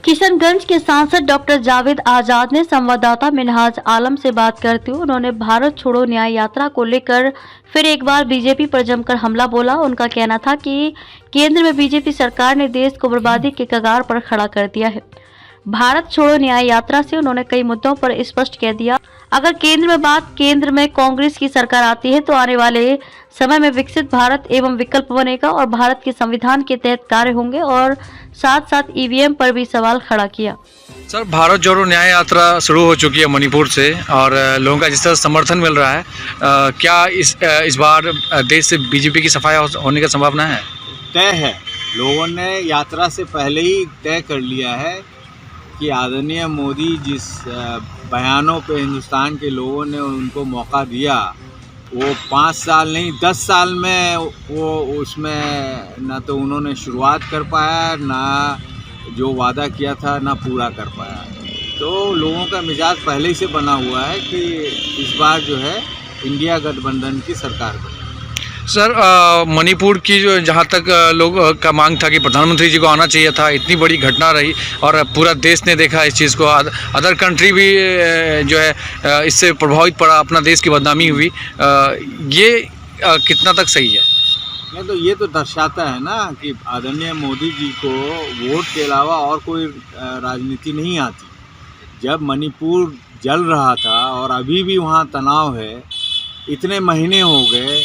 किशनगंज के सांसद डॉक्टर जावेद आजाद ने संवाददाता मिनहाज आलम से बात करते हुए उन्होंने भारत छोड़ो न्याय यात्रा को लेकर फिर एक बार बीजेपी पर जमकर हमला बोला। उनका कहना था कि केंद्र में बीजेपी सरकार ने देश को बर्बादी के कगार पर खड़ा कर दिया है। भारत छोड़ो न्याय यात्रा से उन्होंने कई मुद्दों पर स्पष्ट कह दिया, अगर केंद्र में कांग्रेस की सरकार आती है तो आने वाले समय में विकसित भारत एवं विकल्प बनेगा और भारत के संविधान के तहत कार्य होंगे और साथ साथ ईवीएम पर भी सवाल खड़ा किया। सर, भारत जोड़ो न्याय यात्रा शुरू हो चुकी है मणिपुर से और लोगों का जिस तरह समर्थन मिल रहा है, क्या इस बार देश से बीजेपी की सफाई होने की संभावना है? तय है, लोगों ने यात्रा से पहले ही तय कर लिया है कि आदरणीय मोदी जिस बयानों पे हिंदुस्तान के लोगों ने उनको मौका दिया, वो 5 साल नहीं 10 साल में वो उसमें ना तो उन्होंने शुरुआत कर पाया, ना जो वादा किया था ना पूरा कर पाया। तो लोगों का मिजाज पहले ही से बना हुआ है कि इस बार जो है इंडिया गठबंधन की सरकार बने। सर, मणिपुर की जो जहाँ तक लोग का मांग था कि प्रधानमंत्री जी को आना चाहिए था, इतनी बड़ी घटना रही और पूरा देश ने देखा इस चीज़ को, अदर कंट्री भी जो है इससे प्रभावित पड़ा, अपना देश की बदनामी हुई, ये कितना तक सही है? नहीं तो ये तो दर्शाता है ना कि आदरणीय मोदी जी को वोट के अलावा और कोई राजनीति नहीं आती। जब मणिपुर जल रहा था और अभी भी वहाँ तनाव है, इतने महीने हो गए,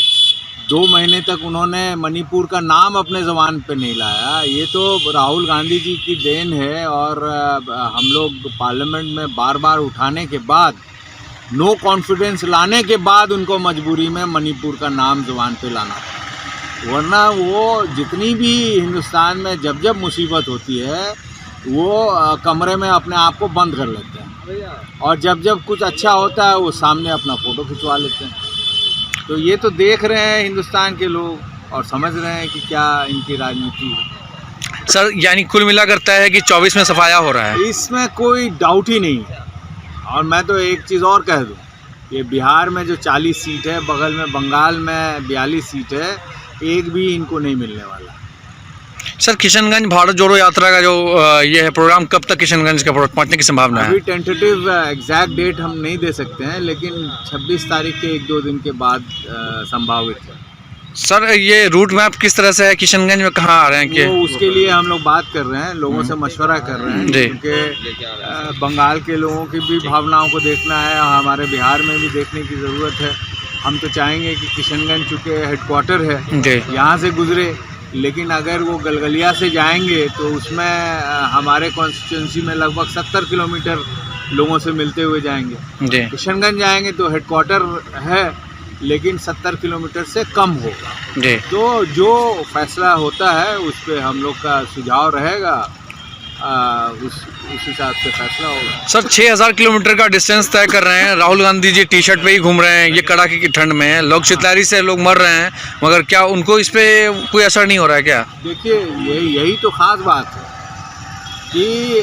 2 महीने तक उन्होंने मणिपुर का नाम अपने ज़बान पे नहीं लाया। ये तो राहुल गांधी जी की देन है और हम लोग पार्लियामेंट में बार बार उठाने के बाद, नो कॉन्फिडेंस लाने के बाद उनको मजबूरी में मणिपुर का नाम ज़बान पे लाना पड़ा। वरना वो जितनी भी हिंदुस्तान में जब जब मुसीबत होती है वो कमरे में अपने आप को बंद कर लेते हैं और जब जब कुछ अच्छा होता है वो सामने अपना फ़ोटो खिंचवा लेते हैं। तो ये तो देख रहे हैं हिंदुस्तान के लोग और समझ रहे हैं कि क्या इनकी राजनीति है। सर, यानी कुल मिलाकर तय है कि 24 में सफाया हो रहा है? इसमें कोई डाउट ही नहीं है। और मैं तो एक चीज़ और कह दूँ, ये बिहार में जो 40 सीट है, बगल में बंगाल में 42 सीट है, एक भी इनको नहीं मिलने वाला। सर, किशनगंज भारत जोड़ो यात्रा का जो ये है प्रोग्राम, कब तक किशनगंज का पहुंचने की संभावना है? अभी टेंटेटिव एग्जैक्ट डेट हम नहीं दे सकते हैं, लेकिन 26 तारीख के 1-2 दिन के बाद संभावित है। सर, ये रूट मैप किस तरह से है, किशनगंज में कहाँ आ रहे हैं? कि उसके लिए हम लोग बात कर रहे हैं, लोगों से मशवरा कर रहे हैं, क्योंकि बंगाल के लोगों की भी भावनाओं को देखना है और हमारे बिहार में भी देखने की ज़रूरत है। हम तो चाहेंगे कि किशनगंज चूँकि हेडक्वार्टर है, यहाँ से गुजरे, लेकिन अगर वो गलगलिया से जाएंगे तो उसमें हमारे कॉन्स्टिट्यूंसी में लगभग 70 किलोमीटर लोगों से मिलते हुए जाएंगे। किशनगंज जाएंगे तो हेडक्वार्टर है, लेकिन 70 किलोमीटर से कम होगा। तो जो फैसला होता है उस पर हम लोग का सुझाव रहेगा, उस हिसाब से फैसला होगा। सर, 6000 किलोमीटर का डिस्टेंस तय कर रहे हैं, Rahul Gandhi G T shirt पे ही घूम रहे हैं, ये कड़ाके की ठंड में लोग शीतलहरी से लोग मर रहे हैं, मगर क्या उनको इस पे कोई असर नहीं हो रहा है क्या? देखिए, यही तो खास बात है कि